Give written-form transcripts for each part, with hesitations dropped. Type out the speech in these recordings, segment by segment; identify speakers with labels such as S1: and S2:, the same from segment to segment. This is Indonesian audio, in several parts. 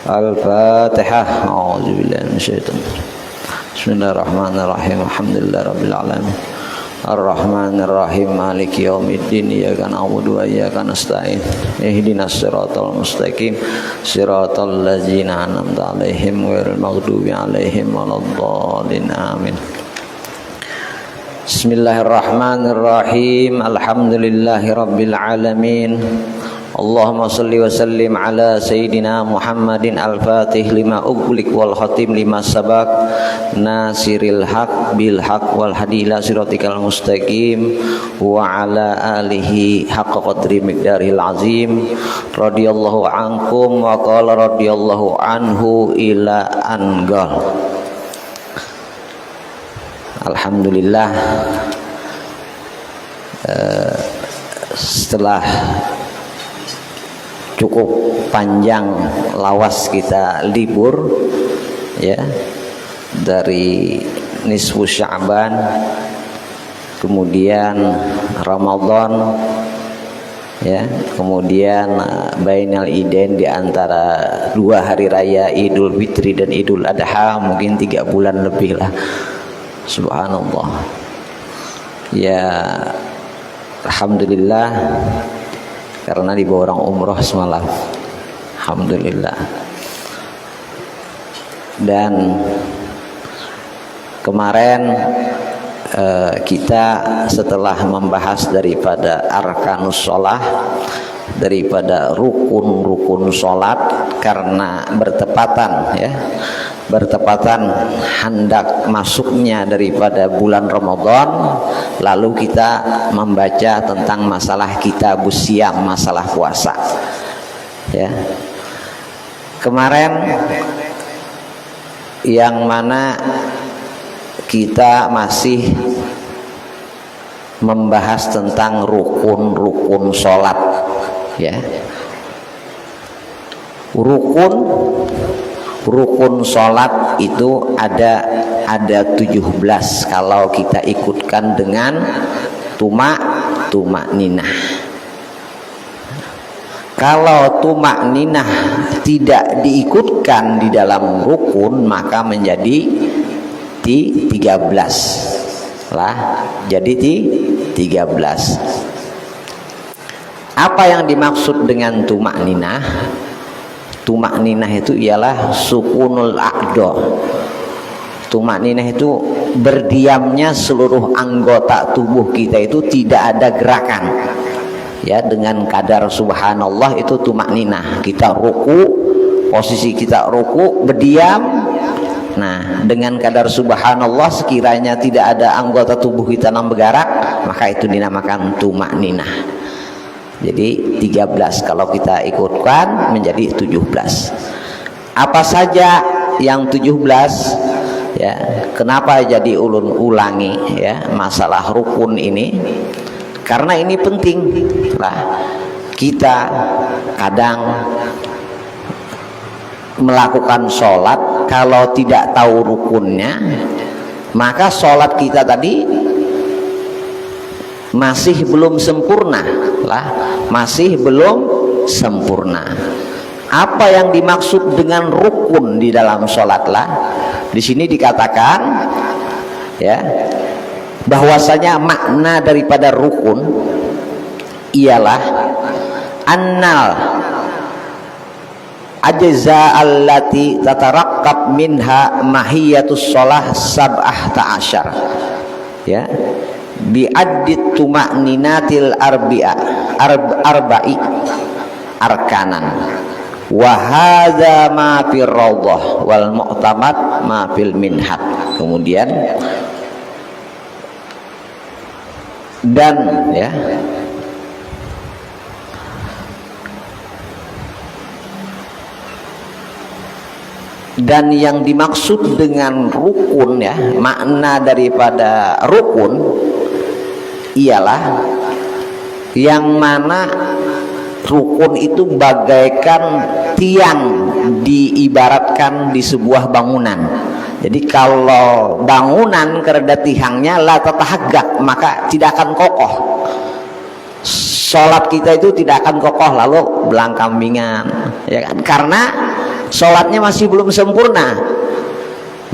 S1: Al-Fatihah. A'udzubillahi minasyaitonir rajim. Bismillahirrahmanirrahim. Alhamdulillahirabbil alamin. Ar-Rahmanir Rahim. Maliki yaumiddin. Iyyaka na'budu wa iyyaka nasta'in. Ihdinas siratal mustaqim. Siratal ladzina an'amta 'alaihim ghairil maghdubi 'alaihim waladdallin. Amin. Bismillahirrahmanirrahim. Alhamdulillahirabbil alamin. Allahumma salli wa sallim ala sayyidina Muhammadin al-fatih lima ughliq wal khatim lima sabaq nasiril haq bil haq wal hadi ila siratikal mustaqim wa ala alihi haqqa qadri miqdaril azim radhiyallahu ankum wa qala radhiyallahu anhu ila angal. Alhamdulillah, setelah cukup panjang lawas kita libur ya, dari nisfu Sya'ban kemudian Ramadan ya, kemudian bainal idain, di antara dua hari raya Idul Fitri dan Idul Adha, mungkin 3 bulan lebih lah. Subhanallah ya, alhamdulillah, karena dibawa orang umroh semalam, alhamdulillah. Dan kemarin kita setelah membahas daripada arkanus sholah, daripada rukun-rukun sholat, karena bertepatan hendak masuknya daripada bulan Ramadan, lalu kita membaca tentang masalah kitabus siyam, masalah puasa ya. Kemarin yang mana kita masih membahas tentang rukun-rukun sholat ya. Rukun sholat itu ada 17 kalau kita ikutkan dengan tumak ninah. Kalau tumak ninah tidak diikutkan di dalam rukun, maka menjadi 13 lah, jadi 13. Apa yang dimaksud dengan tumak ninah? Tumak ninah itu ialah sukunul aqdo. Tumak ninah itu berdiamnya seluruh anggota tubuh kita, itu tidak ada gerakan ya, dengan kadar subhanallah, itu tumak ninah. Kita ruku, posisi kita ruku berdiam, nah dengan kadar subhanallah, sekiranya tidak ada anggota tubuh kita yang bergerak, maka itu dinamakan tumak ninah. Jadi 13 kalau kita ikutkan menjadi 17. Apa saja yang 17 ya? Kenapa jadi ulun ulangi ya masalah rukun ini? Karena ini penting lah. Kita kadang melakukan sholat, kalau tidak tahu rukunnya, maka sholat kita tadi masih belum sempurna lah, masih belum sempurna. Apa yang dimaksud dengan rukun di dalam sholat lah? Di sini dikatakan ya, bahwasanya makna daripada rukun ialah annal ajza allati tatarakkab minha mahiyatus sholah sab'ah ta'asyar ya, bi'addit tuma'ninatil arba'i arkanan wa hadza ma fir rawdah wal mu'tamad ma fil minhaj. Kemudian dan ya, dan yang dimaksud dengan rukun ya, makna daripada rukun ialah yang mana rukun itu bagaikan tiang diibaratkan di sebuah bangunan. Jadi kalau bangunan kereda tiangnya la tatahaggak, maka tidak akan kokoh. Sholat kita itu tidak akan kokoh, lalu belang kambingan ya kan? Karena sholatnya masih belum sempurna.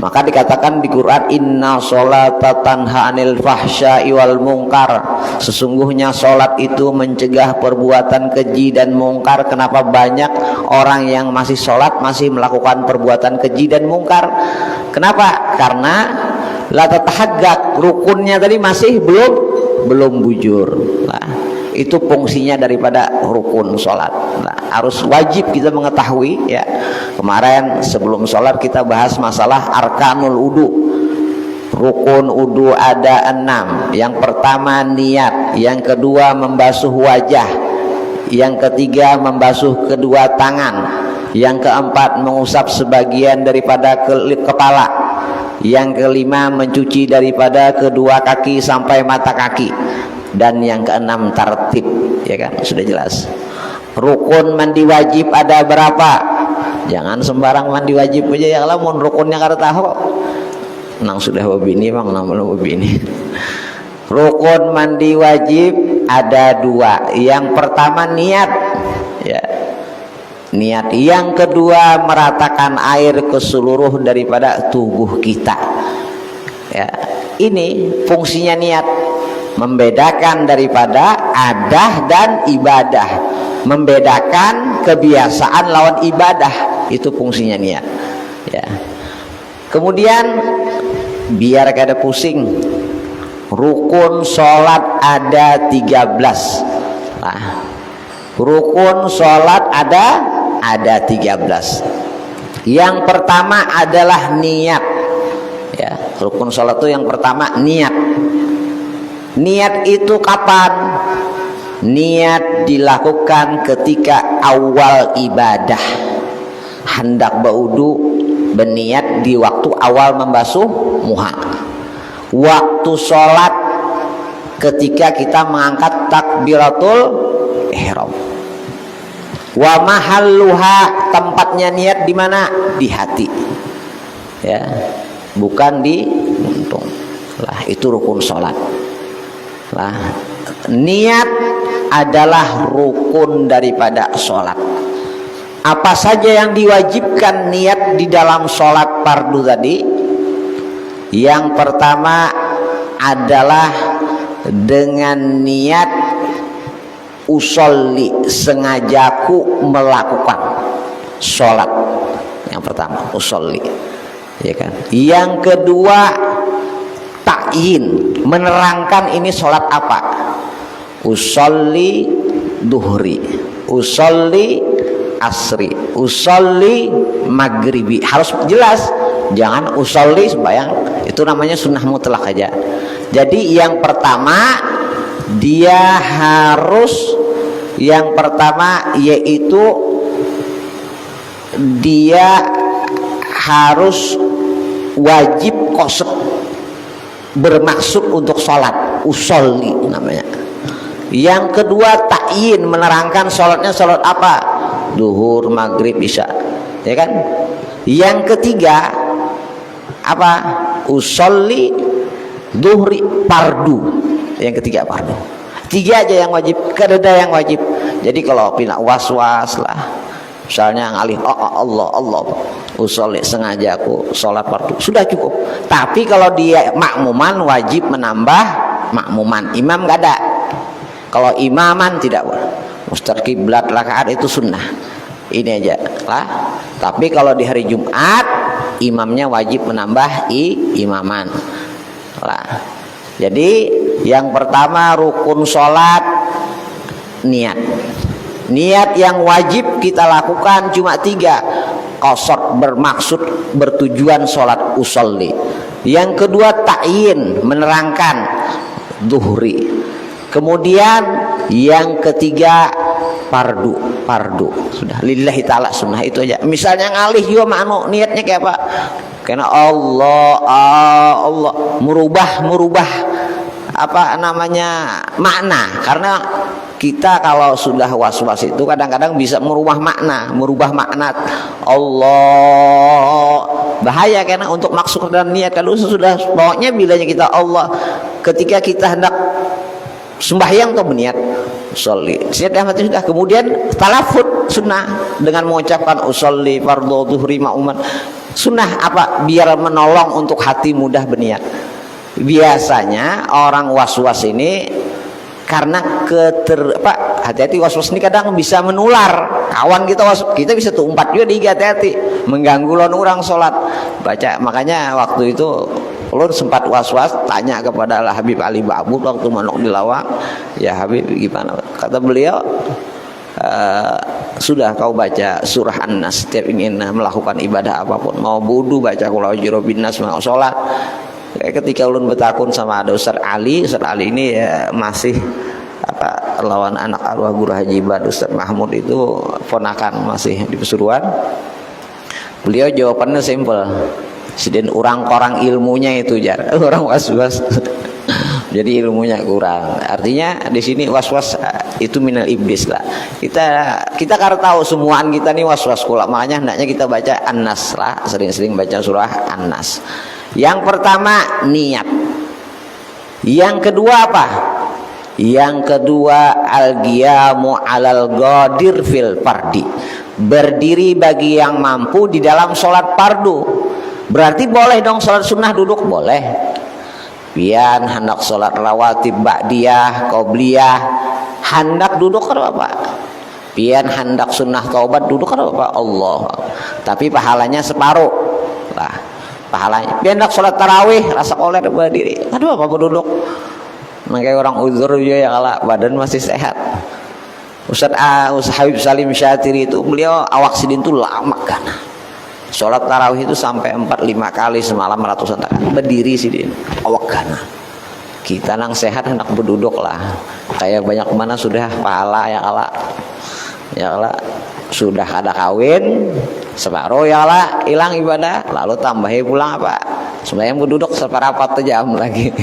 S1: Maka dikatakan di Quran, inna sholata tanha anil fahsya'i wal mungkar. Sesungguhnya sholat itu mencegah perbuatan keji dan mungkar. Kenapa banyak orang yang masih sholat masih melakukan perbuatan keji dan mungkar? Kenapa? Karena la tatahaggaq, rukunnya tadi masih belum bujur. Nah, itu fungsinya daripada rukun sholat. Nah, harus wajib kita mengetahui ya. Kemarin sebelum sholat kita bahas masalah arkanul wudu. Rukun wudu ada 6. Yang pertama niat, yang kedua membasuh wajah, yang ketiga membasuh kedua tangan, yang keempat mengusap sebagian daripada kepala, yang kelima mencuci daripada kedua kaki sampai mata kaki, dan yang keenam tartib, ya kan, sudah jelas. Rukun mandi wajib ada berapa? Jangan sembarang mandi wajib aja ya, lamun rukunnya kada tahu. Nang sudah babini bang, nang belum babini. Rukun mandi wajib ada 2. Yang pertama niat, ya, niat. Yang kedua meratakan air ke seluruh daripada tubuh kita. Ya, ini fungsinya niat. Membedakan daripada adah dan ibadah, membedakan kebiasaan lawan ibadah, itu fungsinya niat ya. Kemudian biar kada pusing, rukun sholat ada 13. Nah, rukun sholat ada 13. Yang pertama adalah niat ya. Rukun sholat itu yang pertama niat. Niat itu kapan? Niat dilakukan ketika awal ibadah. Hendak berwudu, berniat di waktu awal membasuh muka. Waktu sholat ketika kita mengangkat takbiratul ihram. Wa mahalluha, tempatnya niat di mana? Di hati. Ya, bukan di jantung. Lah, itu rukun sholat. Lah, niat adalah rukun daripada sholat. Apa saja yang diwajibkan niat di dalam sholat fardu tadi? Yang pertama adalah dengan niat usolli, sengajaku melakukan sholat. Yang pertama usolli, ya kan. Yang kedua ta'yin, menerangkan ini sholat apa. Usolli duhri, usolli asri, usolli maghribi. Harus jelas, jangan usolli sembahyang, itu namanya sunnah mutlak aja. Jadi yang pertama dia harus, yang pertama yaitu dia harus wajib qasd, bermaksud untuk sholat, usolli namanya. Yang kedua ta'yin, menerangkan sholatnya sholat apa, duhur, maghrib, isya, ya kan. Yang ketiga apa, usolli duhri fardu. Yang ketiga fardu. 3 aja yang wajib, kada ada yang wajib. Jadi kalau pina was-was lah, misalnya ngalih Allah usolli, sengaja aku sholat fardu, sudah cukup. Tapi kalau dia makmuman wajib menambah makmuman, imam gak ada. Kalau imaman tidak boleh. Mustaqiblat rakaat itu sunnah. Ini aja lah. Tapi kalau di hari Jumat imamnya wajib menambah imaman lah. Jadi yang pertama rukun sholat niat. Niat yang wajib kita lakukan cuma 3. Qasd, bermaksud, bertujuan sholat usolli. Yang kedua ta'yin, menerangkan duhri. Kemudian yang ketiga fardu. Sudah lillahi ta'ala, sunnah, itu aja. Misalnya ngalih juga manu niatnya kayak apa? Karena Allah merubah apa namanya makna. Karena kita kalau sudah was-was itu kadang-kadang bisa merubah makna Allah. Bahaya karena untuk maksud dan niat kalau sudah pokoknya bilanya kita Allah, ketika kita hendak sembahyang atau berniat usolli. Sudah kemudian talafut sunnah dengan mengucapkan usolli fardhu dhuhri ma'uman. Sunnah apa? Biar menolong untuk hati mudah berniat. Biasanya orang was-was ini karena hati-hati was-was ini kadang bisa menular. Kawan kita kita bisa tuh umpat juga di hati-hati mengganggu lon orang sholat baca. Makanya waktu itu ulun sempat was-was tanya kepada Habib Ali Ba'bud waktu manok di Lawang, ya Habib gimana? Kata beliau, sudah kau baca surah An-Nas setiap ingin melakukan ibadah apapun, mau wudu baca qul a'udzu birabbin nas, mau sholat. Ketika ulun bertakun sama ada Ustaz Ali ini masih lawan anak arwah Guru Haji Ibad Ustaz Mahmud itu ponakan masih di Pesuruan. Beliau jawabannya simpel, sedin orang korang ilmunya itu jar orang was-was. Jadi ilmunya kurang. Artinya di sini was-was itu minal iblis lah. Kita karena tahu semuaan kita nih was-was kula, makanya hendaknya kita baca An-Nas lah, sering-sering baca surah An-Nas. Yang pertama niat. Yang kedua apa? Yang kedua al-qiyamu 'alal qadir fil fardi. Berdiri bagi yang mampu di dalam sholat fardu. Berarti boleh dong sholat sunnah duduk, boleh. Pian hendak sholat rawatib ba'diyah, qobliyah, hendak duduk kan apa? Pian hendak sunnah taubat duduk kan apa? Allah. Tapi pahalanya separuh lah. Pahalanya. Pian hendak sholat tarawih rasa koler berdiri. Aduh apa duduk? Makanya orang uzur juga ya kalau badan masih sehat. Ustaz Habib Salim Syatiri itu beliau awak sidin tuh lama kan. Sholat tarawih itu sampai 4-5 kali semalam ratusan rakaat berdiri sidin awak kan. Kita nang sehat hendak berduduk lah. Kayak banyak mana sudah pahala ya kalau sudah ada kawin separuh ya lah hilang ibadah, lalu tambahin pulang apa? Sembahyang berduduk seperempat jam lagi.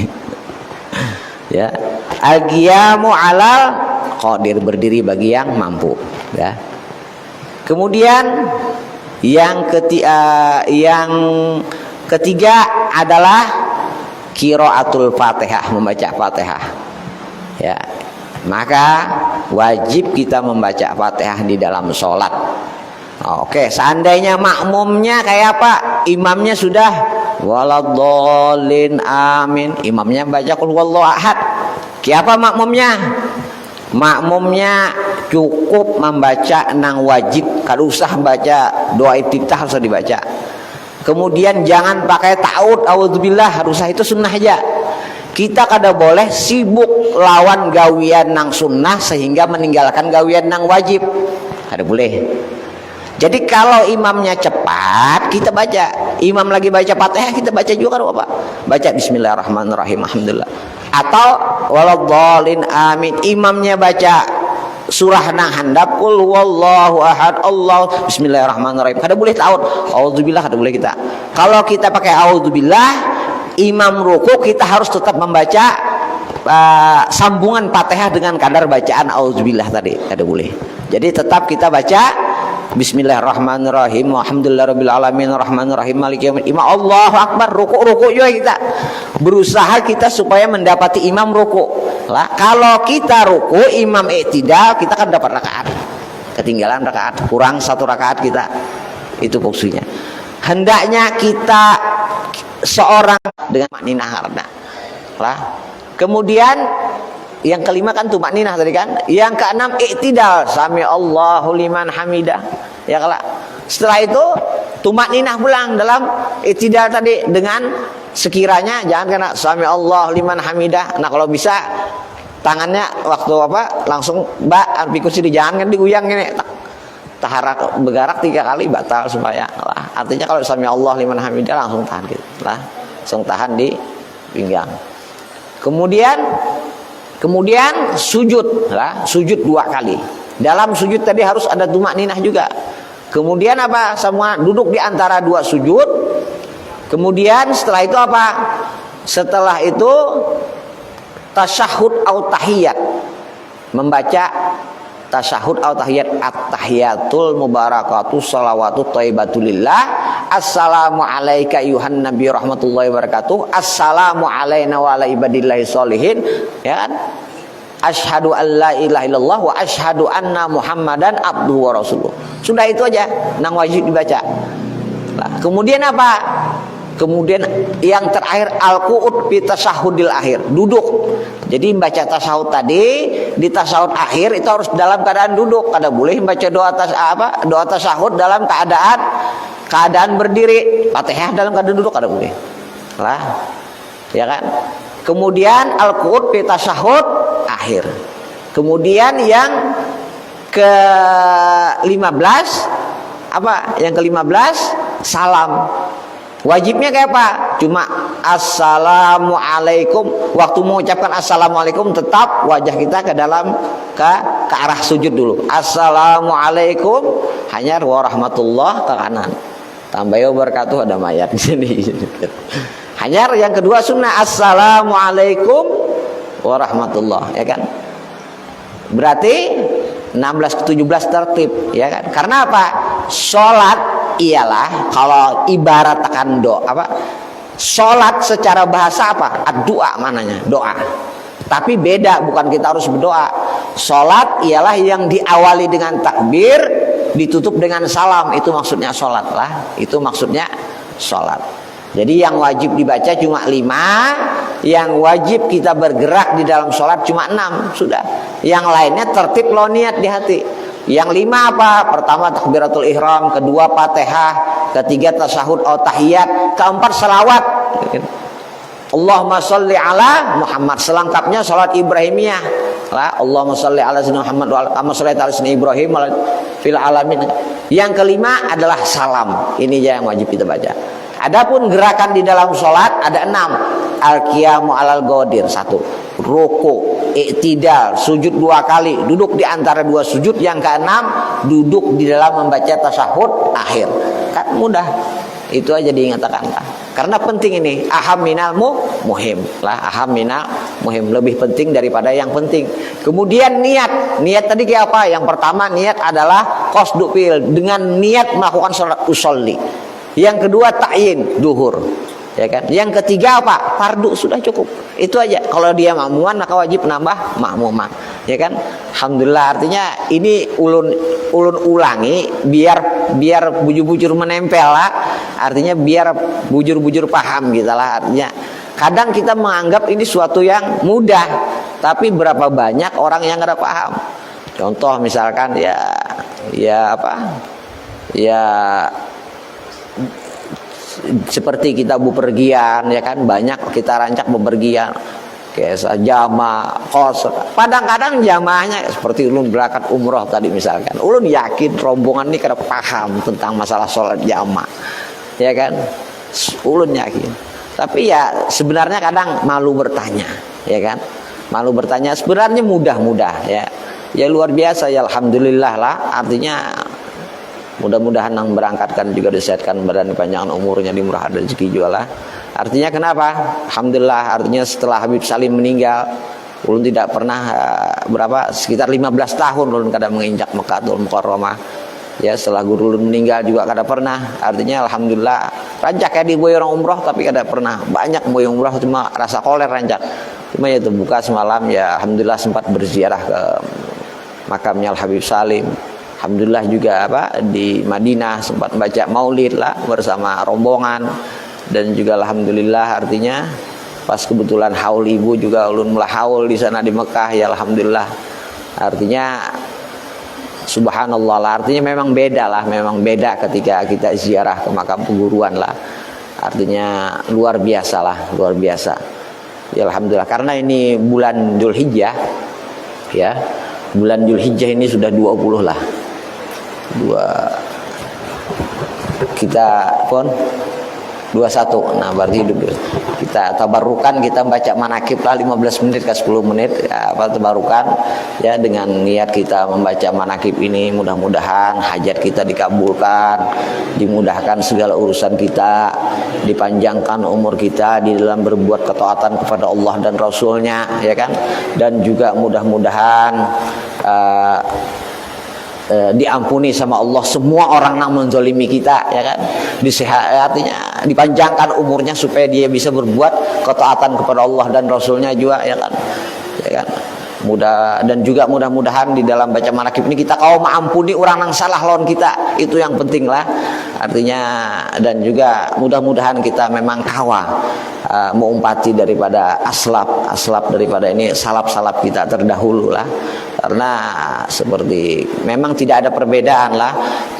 S1: Ya, al-qiyamu 'alal qadir, berdiri bagi yang mampu, ya. Kemudian yang ketiga adalah qiraatul Fatihah, membaca Fatihah. Ya. Maka wajib kita membaca Fatihah di dalam sholat. Oke, seandainya makmumnya kayak apa? Imamnya sudah waladhdallin amin, imamnya baca qul huwallahu ahad. Siapa makmumnya? Makmumnya cukup membaca nang wajib, kalau usah baca doa iftitah harus dibaca. Kemudian jangan pakai ta'awudz, auzubillah, harusnya itu sunnah aja. Kita kada boleh sibuk lawan gawian nang sunnah sehingga meninggalkan gawian nang wajib. Kada boleh. Jadi kalau imamnya cepat kita baca, imam lagi baca Fatihah kita baca juga apa? Baca bismillahirrahmanirrahim, alhamdulillah. Atau waladhdallin amin, imamnya baca surah nang handap qul huwallahu ahad Allah bismillahirrahmanirrahim. Kada boleh ta'awudz, auzubillah kada boleh kita. Kalau kita pakai auzubillah, imam ruku kita harus tetap membaca sambungan Fatihah dengan kadar bacaan auzubillah tadi, kada boleh. Jadi tetap kita baca bismillahirrahmanirrahim walhamdulillahirabbil alamin arrahmanirrahim maliki yaumiddin. Allahu akbar, ruku juga kita. Berusaha kita supaya mendapati imam ruku. Lah, kalau kita ruku imam i'tidal, kita kan dapat rakaat. Ketinggalan rakaat, kurang 1 rakaat kita. Itu fungsinya. Hendaknya kita seorang dengan makninah harna. Lah. Kemudian yang kelima kan tumakninah tadi kan. Yang keenam i'tidal, sami Allahu liman hamidah. Ya kalau setelah itu tumakninah pulang dalam i'tidal tadi dengan sekiranya jangan kena sami Allah liman hamidah. Nah kalau bisa tangannya waktu langsung arti kursi di jangan kan diguyang gini. Taharak bergerak 3 kali batal supaya lah. Artinya kalau sami Allah liman hamidah langsung tahan gitu lah. Langsung tahan di pinggang. Kemudian sujud lah, sujud 2 kali. Dalam sujud tadi harus ada tumakninah juga. Kemudian apa? Semua duduk di antara 2 sujud. Kemudian setelah itu apa? Setelah itu tasyahud atau tahiyat. Membaca tasyahud atau tahiyat, at-tahiyatul mubarakatuh salawatut thayyibatulillah. Assalamu alayka ayuhan nabi rahmatullahi wabarakatuh. Assalamu alayna wa ala ibadillahi sholihin. Ya kan? asyhadu alla ilaha illallah wa asyhadu anna muhammadan abduhu wa rasuluh. Sudah itu aja nang wajib dibaca. Nah, kemudian apa? Kemudian yang terakhir al-qu'ud fi tasyahudil akhir, duduk. Jadi membaca tasawuf tadi, di tasawuf akhir itu harus dalam keadaan duduk. Kada boleh membaca doa tasawuf dalam keadaan berdiri. Fatihah dalam keadaan duduk kada boleh. Lah, ya kan? Kemudian al-qu'ud fi tasyahud akhir. Kemudian yang ke-15 apa? Yang ke-15 salam. Wajibnya kayak apa? Cuma assalamualaikum. Waktu mengucapkan assalamualaikum tetap wajah kita ke arah sujud dulu. Assalamualaikum, hanya warahmatullah ke kanan. Tambah wabarakatuh, ada mayat di sini. Hanya yang kedua sunnah assalamualaikum warahmatullah, ya kan? Berarti 16 ke 17 tertib, ya kan? Karena apa? Salat ialah kalau ibarat tekan salat secara bahasa apa? Doa mananya, doa. Tapi beda, bukan kita harus berdoa. Salat ialah yang diawali dengan takbir, ditutup dengan salam. Itu maksudnya salat lah. Itu maksudnya salat. Jadi yang wajib dibaca cuma 5, yang wajib kita bergerak di dalam salat cuma 6, sudah. Yang lainnya tertib lo niat di hati. Yang 5 apa? Pertama takbiratul ihram, kedua Fatihah, ketiga tasyahud atau tahiyat, keempat selawat. Allahumma sholli ala Muhammad, selengkapnya salat Ibrahimiyah. Lah, Allahumma sholli ala sayyidina Muhammad wa ala sholli ala sayyidina Ibrahim fil alamin. Yang kelima adalah salam. Ini aja yang wajib kita baca. Adapun gerakan di dalam salat ada 6. Al-qiyamu alal ghadir 1. Ruku, i'tidal, sujud 2 kali, duduk di antara 2 sujud. Yang ke-6 duduk di dalam membaca tasyahud akhir. Kan mudah. Itu aja diingatkan lah. Karena penting ini, aham minal muhim lah, aham minal muhim, lebih penting daripada yang penting. Kemudian niat tadi kayak apa? Yang pertama niat adalah qasdu fi'il, dengan niat melakukan salat usolli. Yang kedua ta'yin, duhur, ya kan? Yang ketiga apa? Fardu, sudah cukup. Itu aja. Kalau dia makmuman maka wajib nambah makmumah, ya kan? Alhamdulillah, artinya ini ulun ulangi biar bujur-bujur menempel lah. Artinya biar bujur-bujur paham gitu lah. Artinya kadang kita menganggap ini suatu yang mudah, tapi berapa banyak orang yang nggak paham. Contoh misalkan ya seperti kita bepergian, ya kan, banyak kita rancak bepergian kayak jamaah kos. Kadang-kadang jamaahnya seperti ulun berangkat umroh tadi misalkan, ulun yakin rombongan ini kada paham tentang masalah sholat jamaah, ya kan, ulun yakin. Tapi ya sebenarnya kadang malu bertanya, ya kan, malu bertanya. Sebenarnya mudah-mudah, ya luar biasa, ya alhamdulillah lah. Artinya mudah-mudahan yang berangkatkan juga disehatkan badan, panjang umurnya, dimurahkan rezeki juga lah. Artinya kenapa? Alhamdulillah, artinya setelah Habib Salim meninggal, ulun tidak pernah sekitar 15 tahun ulun kada menginjak Mekahul Mukarramah. Ya, setelah guru ulun meninggal juga kada pernah. Artinya alhamdulillah, rancak ya di boy orang umroh tapi kada pernah. Banyak boy umroh cuma rasa koler rancak. Cuma ya itu buka semalam, ya alhamdulillah sempat berziarah ke makamnya Al Habib Salim. Alhamdulillah juga di Madinah sempat baca maulid lah bersama rombongan. Dan juga alhamdulillah, artinya pas kebetulan haul ibu juga ulun mulai haul di sana di Mekah, ya alhamdulillah. Artinya subhanallah lah, artinya memang beda ketika kita ziarah ke makam peguruan lah. Artinya luar biasa lah, luar biasa. Ya alhamdulillah, karena ini bulan Dzulhijjah, ya. Bulan Dzulhijjah ini sudah 20 lah. Kita pun 21. Nah, berarti kita tabarukan, kita baca manakib lah 15 menit ke 10 menit tabarukan, ya, dengan niat kita membaca manakib ini. Mudah-mudahan hajat kita dikabulkan, dimudahkan segala urusan kita, dipanjangkan umur kita di dalam berbuat ketaatan kepada Allah dan Rasulnya, ya kan. Dan juga mudah-mudahan diampuni sama Allah semua orang yang menzalimi kita, ya kan. Artinya dipanjangkan umurnya supaya dia bisa berbuat ketaatan kepada Allah dan Rasulnya juga, ya kan, ya kan. Dan juga mudah-mudahan di dalam baca manakib ini kita kau mengampuni orang yang salah lawan kita, itu yang penting lah artinya. Dan juga mudah-mudahan kita memang kawa mengumpati daripada aslab daripada ini salaf kita terdahulu lah, karena seperti memang tidak ada perbedaan lah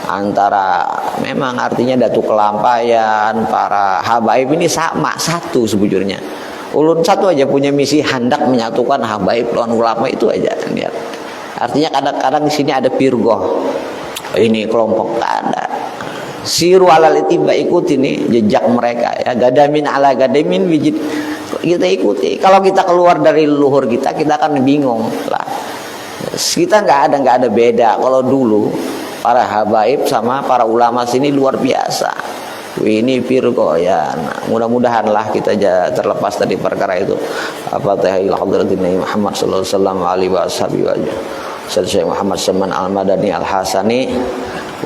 S1: antara memang artinya datu kelampayan para habaib ini sama satu sebujurnya. Ulun satu aja punya misi hendak menyatukan habaib lawan ulama, itu aja lihat. Artinya kadang-kadang di sini ada pirgoh, ini kelompok ada. Siru alal itiba, ikuti nih jejak mereka ya. Gadamin ala gadamin wijid, kita ikuti. Kalau kita keluar dari leluhur kita akan bingung lah. Kita nggak ada beda. Kalau dulu para habaib sama para ulama sini luar biasa. Ini firqah ya. Nah, mudah-mudahanlah kita terlepas dari perkara itu. Al-Fatihah ila hadratin Nabi Muhammad sallallahu alaihi wasallam Syekh Muhammad Saman Al-Madani Al-Hasani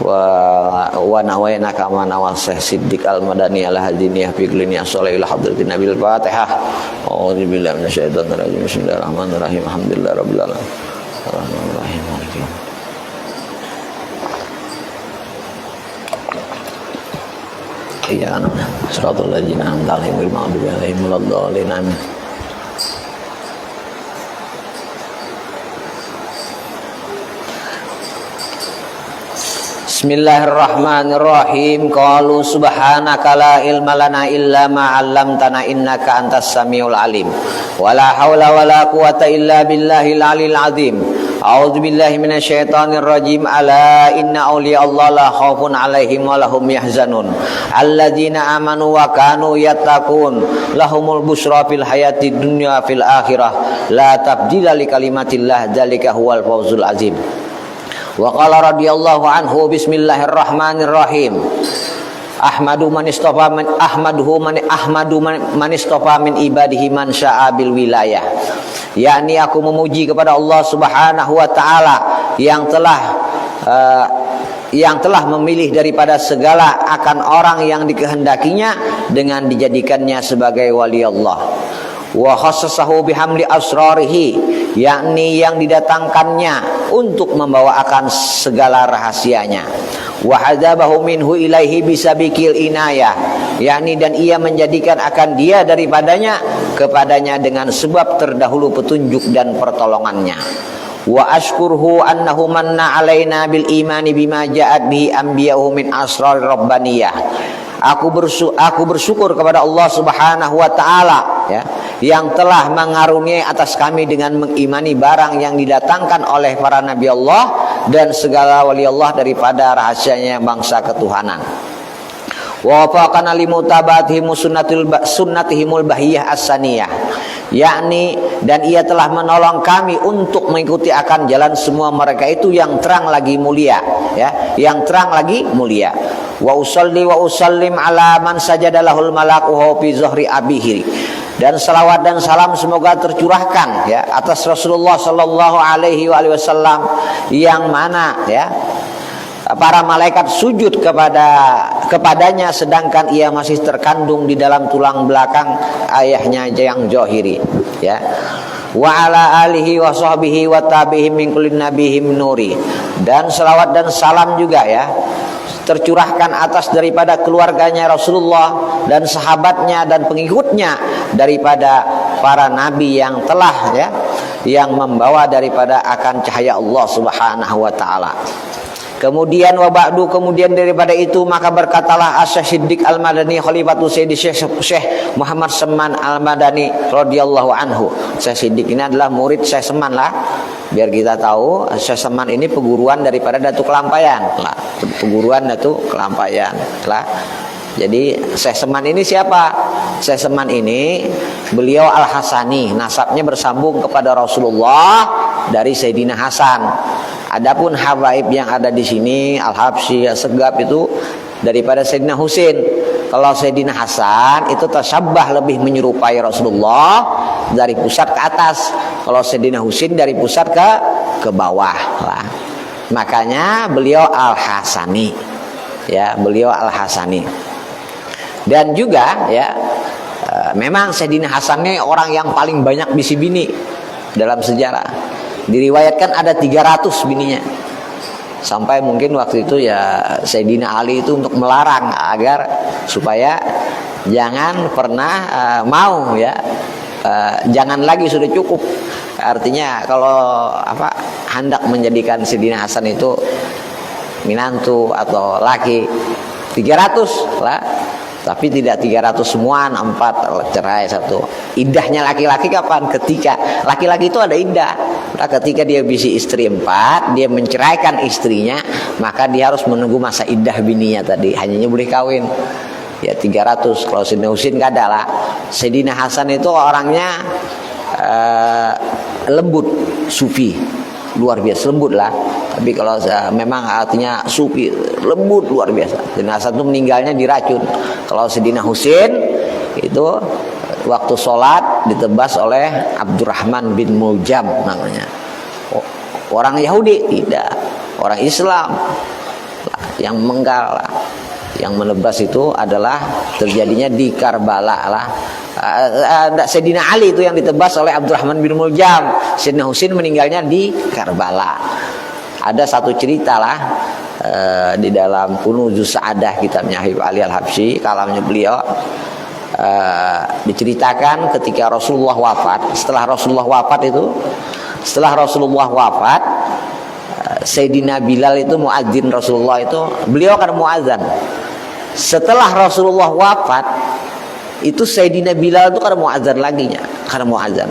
S1: wa nawaina kama nawal Syekh Siddiq Al-Madani Al-Hadiniyah fi kulli sallallahu ila hadratin Nabi Al-Fatihah. A'udzu billahi minasyaitonir rajim. Bismillahirrahmanirrahim. Alhamdulillahirabbil alamin. Arrahmanirrahim. Ya anak suratul ladzina an'amta 'alaihim ghairil maghdubi 'alaihim waladdallin. Amin. Bismillahirrahmanirrahim. Qalu subhanaka la ilma lana illa ma 'allamtana innaka antas samiul alim. Wala haula wala quwata illa billahil aliyil azim. A'udzu billahi minasyaitonir rajim. Ala inna awliya Allah la khaufun 'alaihim wa lahum yahzanun. Alladzina amanu wa kanu yattaqun. Lahumul busra fil hayatid dunya fil akhirah. La tabdila li kalimatillah, dzalika huwal fawzul azim. Wa qala radhiyallahu anhu bismillahirrahmanirrahim. Ahmadu man istafa min ibadihi man syaa bil wilayah. Yakni aku memuji kepada Allah Subhanahu wa taala yang telah memilih daripada segala akan orang yang dikehendakinya dengan dijadikannya sebagai wali Allah. Wa khassasahu bihamli asrarihi, yakni yang didatangkannya untuk membawakan segala rahasianya. Wa hadzabahu minhu ilaihi bisabiqil inayah, yakni dan ia menjadikan akan dia daripadanya kepadanya dengan sebab terdahulu petunjuk dan pertolongannya. Wa ashkuruhu annahu manna alaina bil imani bima ja'at bihi anbiya'uhu min asrar rabbaniyah. Aku bersyukur kepada Allah Subhanahu wa taala ya, yang telah mengaruniai atas kami dengan mengimani barang yang didatangkan oleh para nabi Allah dan segala wali Allah daripada rahasianya bangsa ketuhanan. Wa faqana limutabatihim sunnatihimul bahiyah as-saniyah, yakni dan ia telah menolong kami untuk mengikuti akan jalan semua mereka itu yang terang lagi mulia ya, yang terang lagi mulia. Wa usalli wa usallim ala man sajadalahul malaku fi zuhri abihi, dan salawat dan salam semoga tercurahkan ya atas Rasulullah sallallahu alaihi wasallam yang mana ya para malaikat sujud kepadanya sedangkan ia masih terkandung di dalam tulang belakang ayahnya yang Johiri ya. Wa ala alihi wa sahbihi wa tabi'ihim min kulli nabihim nuri, dan salawat dan salam juga ya tercurahkan atas daripada keluarganya Rasulullah dan sahabatnya dan pengikutnya daripada para nabi yang telah ya yang membawa daripada akan cahaya Allah Subhanahu wa taala. Kemudian wa ba'du, kemudian daripada itu maka berkatalah Syekh Siddiq Al-Madani Khalifatul Sayyid Syekh Muhammad Saman Al-Madani radhiyallahu anhu. Syekh Siddiq ini adalah murid Syekh Saman lah. Biar kita tahu Syekh Saman ini peguruan daripada Datuk Kelampayan lah. Peguruan Datuk Kelampayan lah. Jadi Syekh Saman ini siapa? Syekh Saman ini beliau Al-Hasani, nasabnya bersambung kepada Rasulullah dari Sayyidina Hasan. Adapun habaib yang ada di sini Al-Habsyi, Segap itu daripada Sayyidina Husain. Kalau Sayyidina Hasan itu tasyabbah lebih menyerupai Rasulullah dari pusat ke atas. Kalau Sayyidina Husain dari pusat ke bawah lah. Makanya beliau Al-Hasani. Ya, beliau Al-Hasani. Dan juga ya memang Sayyidina Hasan ini orang yang paling banyak bisi bini. dalam sejarah. Diriwayatkan ada 300 bininya. Sampai mungkin waktu itu ya Sayyidina Ali itu untuk melarang agar supaya jangan pernah mau ya, jangan lagi, sudah cukup. Artinya kalau hendak menjadikan Sayyidina Hasan itu minantu atau laki 300 lah, tapi tidak 300 semua, 4 cerai 1. Iddahnya laki-laki kapan? Ketika laki-laki itu ada iddah. Nah, ketika dia bisi istri 4, dia menceraikan istrinya, maka dia harus menunggu masa iddah bininya tadi, hanya boleh kawin. Ya 300. Kalau Sayyidina Husin gak ada lah. Sayyidina Hasan itu orangnya lembut, sufi, luar biasa lembut lah. Tapi kalau memang artinya sufi, lembut luar biasa. Sayyidina Hasan itu meninggalnya diracun. Kalau Sayyidina Husin itu waktu sholat ditebas oleh Abdurrahman bin Muljam namanya. Orang Yahudi tidak, orang Islam yang menggal lah. Yang menebas itu adalah terjadinya di Karbala lah. Sayyidina Ali itu yang ditebas oleh Abdurrahman bin Muljam. Sayyidina Husin meninggalnya di Karbala. Ada satu cerita lah di dalam Kunuzus Sa'adah kitabnya Habib Ali Al-Habsyi, kalamnya beliau, diceritakan ketika Rasulullah wafat. Setelah Rasulullah wafat, Sayyidina Bilal itu muadzin Rasulullah itu, beliau kan muadzan. Setelah Rasulullah wafat itu Sayyidina Bilal itu kan muadzan lagi nya, karena muadzan.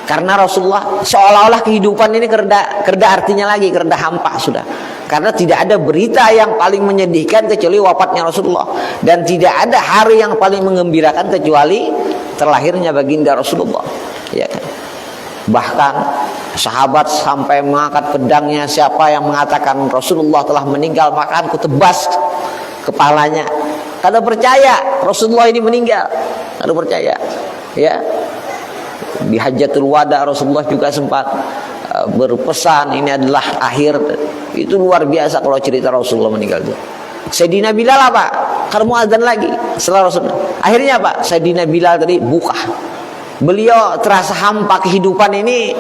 S1: Karena Rasulullah seolah-olah kehidupan ini kerda artinya lagi, kerda hampa sudah. Karena tidak ada berita yang paling menyedihkan kecuali wafatnya Rasulullah, dan tidak ada hari yang paling menggembirakan kecuali terlahirnya baginda Rasulullah. Ya kan? Bahkan sahabat sampai mengangkat pedangnya, siapa yang mengatakan Rasulullah telah meninggal maka aku tebas kepalanya. Kada percaya Rasulullah ini meninggal, kada percaya. Ya, di Hajjatul Wada Rasulullah juga sempat berpesan ini adalah akhir. Itu luar biasa kalau cerita Rasulullah meninggal itu. Sayyidina Bilal apa? Karena muadzan lagi setelah Rasulullah. Akhirnya apa? Sayyidina Bilal tadi buka. Beliau terasa hampa kehidupan ini,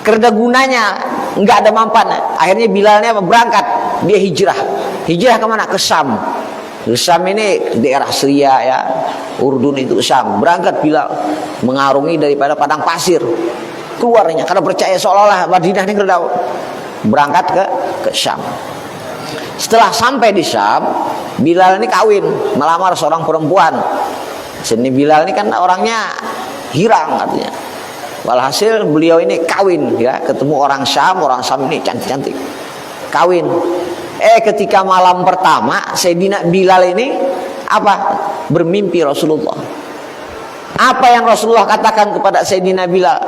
S1: kerja gunanya, nggak ada manfaatnya. Akhirnya Bilalnya berangkat, dia hijrah. Hijrah kemana? Ke Syam. Ke Syam ini daerah Syria ya, Urdun itu Syam. Berangkat Bilal mengarungi daripada padang pasir. Keluarnya karena percaya seolah-olah Madinah ini kerja. Berangkat ke Syam. Setelah sampai di Syam, Bilal ini kawin, melamar seorang perempuan. Sini Bilal ini kan orangnya girang artinya. Walhasil beliau ini kawin ya, ketemu orang Syam ini cantik-cantik. Kawin. Ketika malam pertama Sayyidina Bilal ini bermimpi Rasulullah. Apa yang Rasulullah katakan kepada Sayyidina Bilal?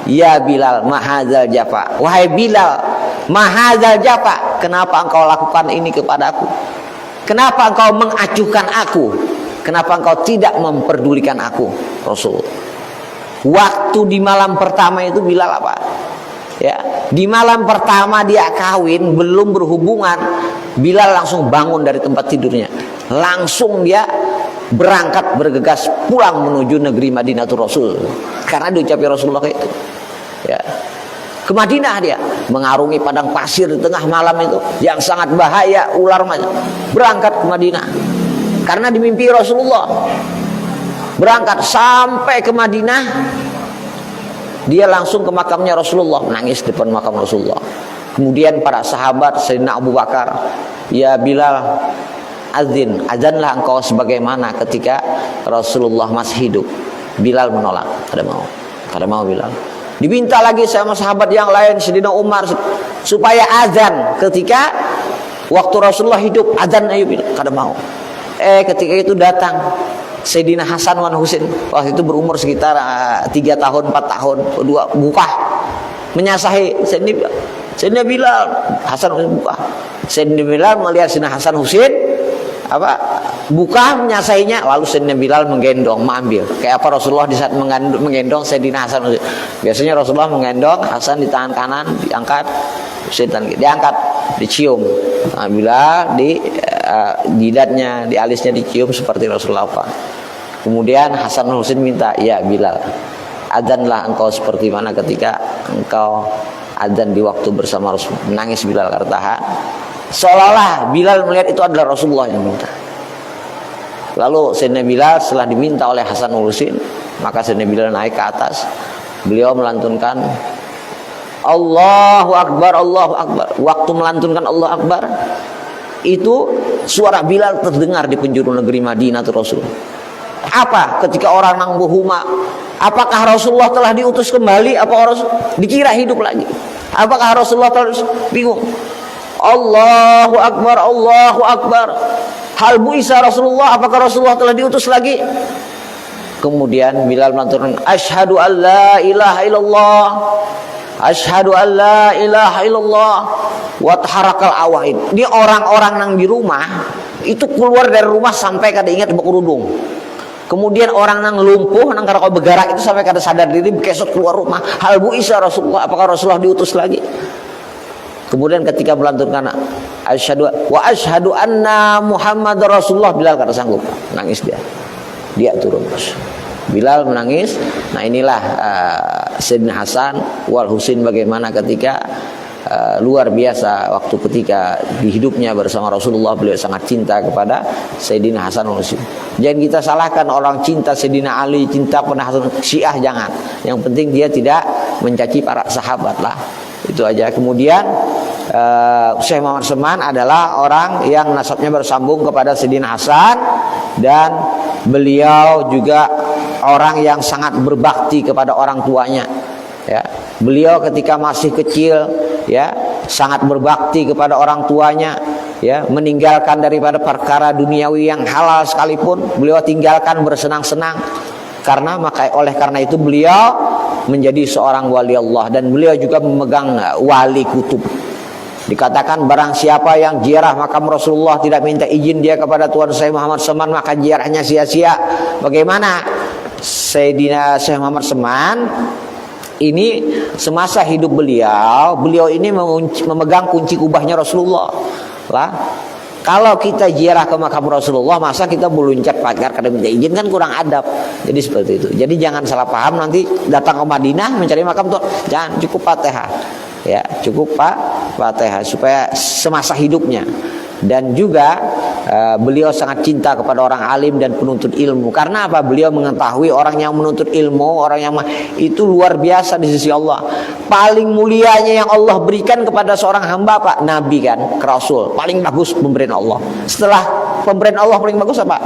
S1: Ya Bilal, mahadzal jafa. Wahai Bilal, mahadzal jafa. Kenapa engkau lakukan ini kepadaku? Kenapa engkau mengacuhkan aku? Kenapa engkau tidak memperdulikan aku, Rasul? Waktu di malam pertama itu Bilal apa? Ya, di malam pertama dia kawin, belum berhubungan, Bilal langsung bangun dari tempat tidurnya. Langsung dia berangkat bergegas pulang menuju negeri Madinatul Rasul. Karena diucapkan Rasulullah kayak itu. Ya. Ke Madinah dia mengarungi padang pasir di tengah malam itu yang sangat bahaya, ular macam. Berangkat ke Madinah. Karena dimimpi Rasulullah. Berangkat sampai ke Madinah, dia langsung ke makamnya Rasulullah, menangis depan makam Rasulullah. Kemudian para sahabat Sayyidina Abu Bakar, ya Bilal, azanlah engkau sebagaimana ketika Rasulullah masih hidup. Bilal menolak, kada mau Bilal. Diminta lagi sama sahabat yang lain, Sayyidina Umar, supaya azan ketika waktu Rasulullah hidup, azan ayo Bilal, kada mau. Ketika itu datang Sayyidina Hasan wan Husin, waktu itu berumur sekitar 3 tahun 4 tahun, dua buka menyasahi Sayyidina Bilal. Hasan buka. Sayyidina Bilal melihat Sayyidina Hasan Husin buka menyasahinya, lalu Sayyidina Bilal menggendong, mengambil. Kayak apa Rasulullah di saat menggendong Sayyidina Hasan Husin. Biasanya Rasulullah menggendong Hasan di tangan kanan, diangkat, Husin diangkat, dicium. Nah, Bilal di jidatnya, di alisnya dicium seperti Rasulullah. Kemudian Hasan Husin minta, ya Bilal, adzanlah engkau seperti mana ketika engkau adzan di waktu bersama Rasul. Menangis Bilal karena seolah-olah Bilal melihat itu adalah Rasulullah yang minta. Lalu Sayyidina Bilal setelah diminta oleh Hasanul Husain, maka Sayyidina Bilal naik ke atas. Beliau melantunkan Allahu Akbar, Allahu Akbar. Waktu melantunkan Allahu Akbar, itu suara Bilal terdengar di penjuru negeri Madinah itu Rasul. Apa? Ketika orang nang buhuma, apakah Rasulullah telah diutus kembali? Apa Rasul dikira hidup lagi? Apakah Rasulullah telah bingung? Allahu Akbar, Allahu Akbar. Hal buisa Rasulullah, apakah Rasulullah telah diutus lagi? Kemudian Bilal melanturkan asyhadu an la ilaha illallah, asyhadu an la ilaha illallah wa taharakal awaid. Ini orang-orang yang di rumah itu keluar dari rumah sampai kada ingat berkerudung. Kemudian orang nang lumpuh nang karena begarak itu sampai kada sadar diri besok keluar rumah. Hal bu isa Rasulullah, apakah Rasulullah diutus lagi? Kemudian ketika melanturkan asyhadu wa asyhadu anna Muhammad Rasulullah, Bilal kada sanggup, nangis dia turun terus. Bilal menangis. Nah inilah Sayyidina Hasan wal Husain bagaimana ketika luar biasa waktu ketika di hidupnya bersama Rasulullah, beliau sangat cinta kepada Sayyidina Hasan wal Husain. Jangan kita salahkan orang cinta Sayyidina Ali, cinta kepada Hasan, Syiah jangan. Yang penting dia tidak mencaci para sahabat lah. Itu aja. Kemudian Syekh Muhammad Seman adalah orang yang nasabnya bersambung kepada Sayyidina Hasan, dan beliau juga orang yang sangat berbakti kepada orang tuanya. Ya, beliau ketika masih kecil, ya, sangat berbakti kepada orang tuanya. Ya, meninggalkan daripada perkara duniawi yang halal sekalipun, beliau tinggalkan bersenang-senang. Oleh karena itu beliau menjadi seorang wali Allah, dan beliau juga memegang wali kutub. Dikatakan barang siapa yang ziarah makam Rasulullah tidak minta izin dia kepada Tuhan saya Muhammad Seman, maka ziarahnya sia-sia. Bagaimana? Sayyidina Syekh Muhammad Seman ini semasa hidup beliau ini memegang kunci kubahnya Rasulullah lah. Kalau kita ziarah ke makam Rasulullah, masa kita meluncat pagar kada minta izin, kan kurang adab. Jadi seperti itu. Jadi jangan salah paham, nanti datang ke Madinah mencari makam Tuhan, jangan, cukup Fatihah. Ya, cukup Fatihah supaya semasa hidupnya. Dan juga beliau sangat cinta kepada orang alim dan penuntut ilmu. Karena apa? Beliau mengetahui orang yang menuntut ilmu, orang yang itu luar biasa di sisi Allah. Paling mulianya yang Allah berikan kepada seorang hamba Pak, Nabi kan, Rasul. Paling bagus pemberian Allah. Setelah pemberian Allah paling bagus apa?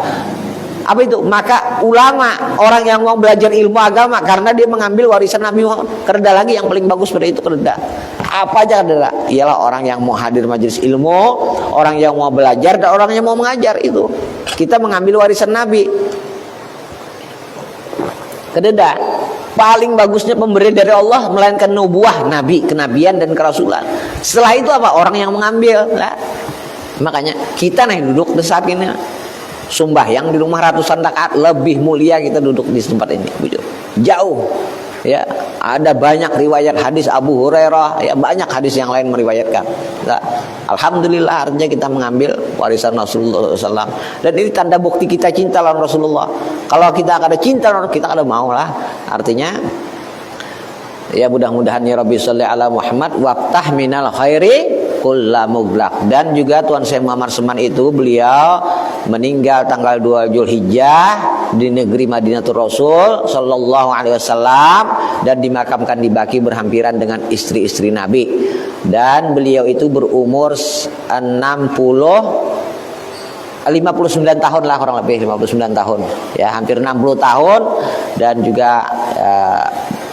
S1: Apa itu? Maka ulama, orang yang mau belajar ilmu agama karena dia mengambil warisan Nabi Muhammad, kereda lagi yang paling bagus pada itu kereda. Apa aja kereda? Ialah orang yang mau hadir majelis ilmu, orang yang mau belajar, dan orang yang mau mengajar. Itu kita mengambil warisan Nabi. Kereda. Paling bagusnya pemberian dari Allah melainkan nubuah, nabi, kenabian dan kerasulan. Setelah itu apa? Orang yang mengambil. Nah, makanya kita duduk di saat ini sembahyang di rumah ratusan rakaat, lebih mulia kita duduk di tempat ini, jauh. Ya, ada banyak riwayat hadis Abu Hurairah, ya banyak hadis yang lain meriwayatkan. Nah, alhamdulillah artinya kita mengambil warisan Rasulullah SAW. Dan ini tanda bukti kita cinta lawan Rasulullah. Kalau kita ada cinta, kita ada mau lah. Artinya, ya mudah-mudahan ya Rabbi sholli ala Muhammad waftah minal khairi kulla muglaq. Dan juga Tuan Syekh Muhammad Seman itu beliau meninggal tanggal 2 Zulhijjah di negeri Madinatul Rasul sallallahu alaihi wasallam, dan dimakamkan di Baqi berhampiran dengan istri-istri Nabi. Dan beliau itu berumur 59 tahun lah, kurang lebih 59 tahun. Ya, hampir 60 tahun. Dan juga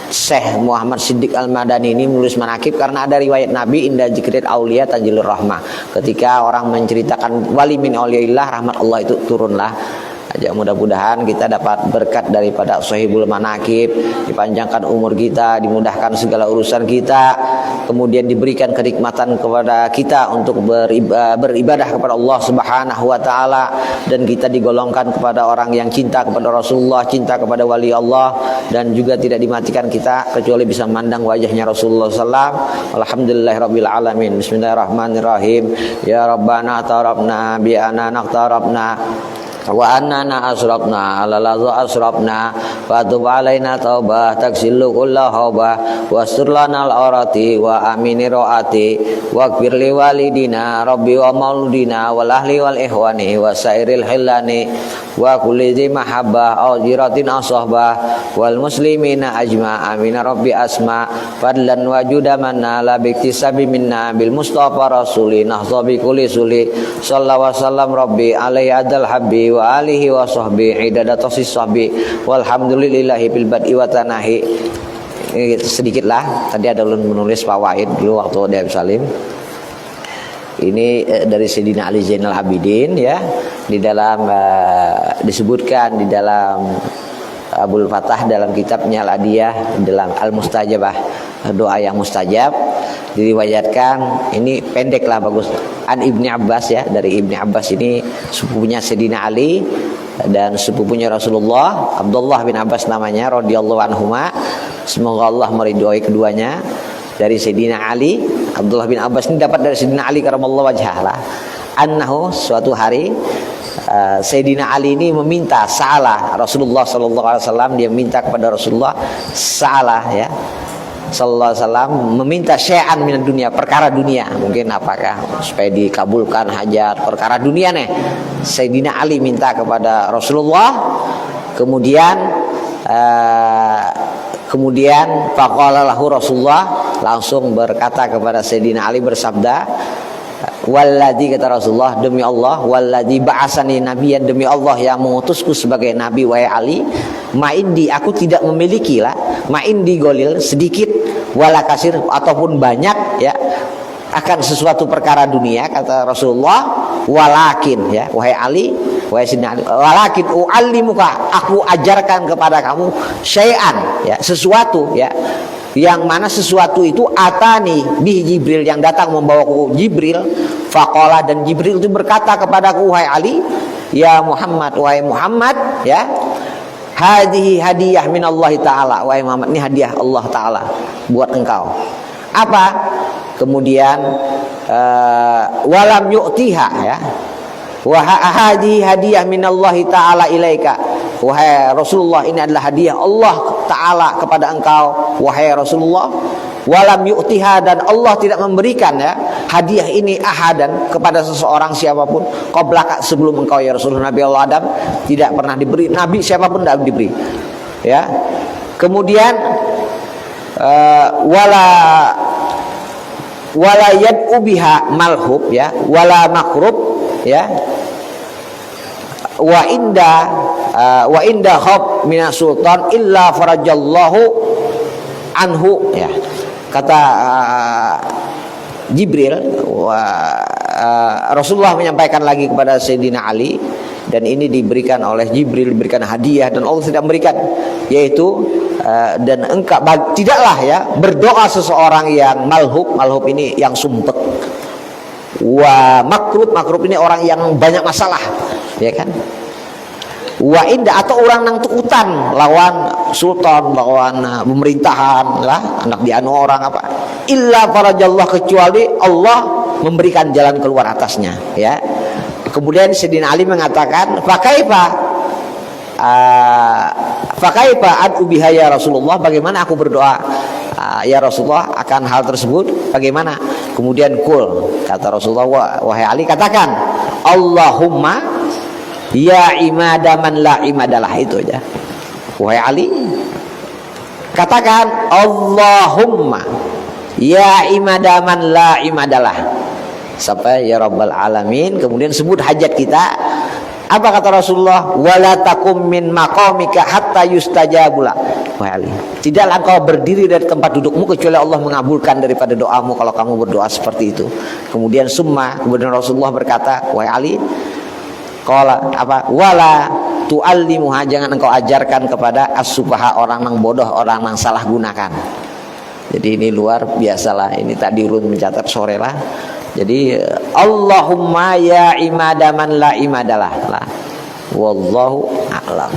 S1: Syekh Muhammad Siddiq Al-Madani ini menulis manakib karena ada riwayat Nabi inda zikrit auliya tanjilur rahmah. Ketika orang menceritakan wali min auliyaillah, rahmat Allah itu turunlah. Aja mudah-mudahan kita dapat berkat daripada Sahibul Manakib, dipanjangkan umur kita, dimudahkan segala urusan kita, kemudian diberikan kenikmatan kepada kita untuk beribadah kepada Allah Subhanahu wa taala, dan kita digolongkan kepada orang yang cinta kepada Rasulullah, cinta kepada wali Allah, dan juga tidak dimatikan kita kecuali bisa memandang wajahnya Rasulullah sallallahu. Alhamdulillahirabbil alamin. Bismillahirrahmanirrahim. Ya Rabbana tarabna bi anana tarabna wa annana asrafna laladzu asrafna fatub alaina taubah taksillu kulla haubah wastur lana al-aurati wa amini roati waghfir li walidina rabbi wa mauludina wal ahli wal ihwani wa sairil hilani wa kulli dzi mahabbah au jiratin ashabah wal muslimina ajma amina rabbi asma fadlan wa judamanna la biktisabi minna bil mustafa rasulina nahzabi kulli suli sallallahu wasallam rabbi alaihi adal habbi wa alihi wa sahbihi idadatosis sahbi walhamdulillahi bil bad'i wa tanahi. Sedikitlah tadi ada menulis fawaid dulu waktu di Habib Salim. Ini dari Sayyidina Ali Zainal Abidin ya, di dalam disebutkan di dalam Abdul Fattah dalam kitabnya Al-Adiyah dalam Al-Mustajabah, doa yang mustajab, diriwayatkan ini pendek lah bagus, an Ibni Abbas ya, dari Ibni Abbas ini sepupunya Sayyidina Ali dan sepupunya Rasulullah, Abdullah bin Abbas namanya radhiyallahu anhuma, semoga Allah meridhoi keduanya. Dari Sayyidina Ali, Abdullah bin Abbas ini dapat dari Sayyidina Ali karamallahu wajhalah, annahu suatu hari Sayyidina Ali ini meminta salah Rasulullah sallallahu alaihi wasallam, dia minta kepada Rasulullah salah ya sallallahu alaihi wasallam, meminta syai'an minad dunia, perkara dunia, mungkin apakah supaya dikabulkan hajat perkara dunia nih. Sayyidina Ali minta kepada Rasulullah, kemudian faqala lahu Rasulullah, langsung berkata kepada Sayyidina Ali, bersabda, walladzi, kata Rasulullah, demi Allah, walladzi ba'asani nabiyyan, demi Allah yang mengutusku sebagai nabi, wahai Ali, ma'indi, aku tidak memiliki lah, ma'indi golil, sedikit, wala kasir, ataupun banyak ya, akan sesuatu perkara dunia, kata Rasulullah, walakin ya, wahai Ali, wahai Sayyidina Ali, walakin u'allimuka, aku ajarkan kepada kamu syai'an ya, sesuatu ya, yang mana sesuatu itu atani bihi Jibril, yang datang membawaku Jibril, faqala, dan Jibril itu berkata kepadaku, wahai Ali, ya Muhammad, wahai Muhammad ya, hadhihi hadiyah minallahi ta'ala, wahai Muhammad, ini hadiah Allah Ta'ala buat engkau. Apa? Kemudian walam yu'tiha ya, wa hadhihi hadiyah minallahi ta'ala ilaika, wahai Rasulullah, ini adalah hadiah Allah Ta'ala kepada engkau, wahai Rasulullah, walam yu'tiha, dan Allah tidak memberikan ya hadiah ini ahadan kepada seseorang siapapun qablaka, sebelum engkau ya Rasulullah. Nabi Allah Adam tidak pernah diberi, nabi siapapun tidak diberi ya. Kemudian wala yad'u biha malhub ya, wala makrub ya, wa inda khab minas sultan illa farajallahu anhu ya, kata Jibril. Rasulullah menyampaikan lagi kepada Sayyidina Ali, dan ini diberikan oleh Jibril, diberikan hadiah, dan Allah tidak memberikan, yaitu dan engkau tidaklah ya berdoa seseorang yang malhub ini yang sumpek, wa makrub ini orang yang banyak masalah ya kan, wa inda, atau orang nang tukutan lawan sultan, lawan pemerintahan lah, anak dianu orang apa, illa farajallah, kecuali Allah memberikan jalan keluar atasnya ya. Kemudian Sayyidina Ali mengatakan, fakaifa ad'u biha ya Rasulullah, bagaimana aku berdoa ya Rasulullah akan hal tersebut, bagaimana? Kemudian kata Rasulullah, wahai Ali, katakan Allahumma ya imadaman la imadalah, itu aja. Wahai Ali, katakan Allahumma ya imadaman la imadalah, sampai ya Rabbal Alamin. Kemudian sebut hajat kita. Apa kata Rasulullah? Wala takum min maqamika hatta yustajabula. Wahai Ali, tidaklah engkau berdiri dari tempat dudukmu kecuali Allah mengabulkan daripada doamu kalau kamu berdoa seperti itu. Kemudian kemudian Rasulullah berkata, wahai Ali, qala apa? Wala tu'allimuha, jangan engkau ajarkan kepada as-sufaha, orang yang bodoh, orang yang salah gunakan. Jadi ini luar biasalah, ini tadi urun mencatat sore lah. Jadi Allahumma ya imadaman la imadalah lah. Wallahu a'lam.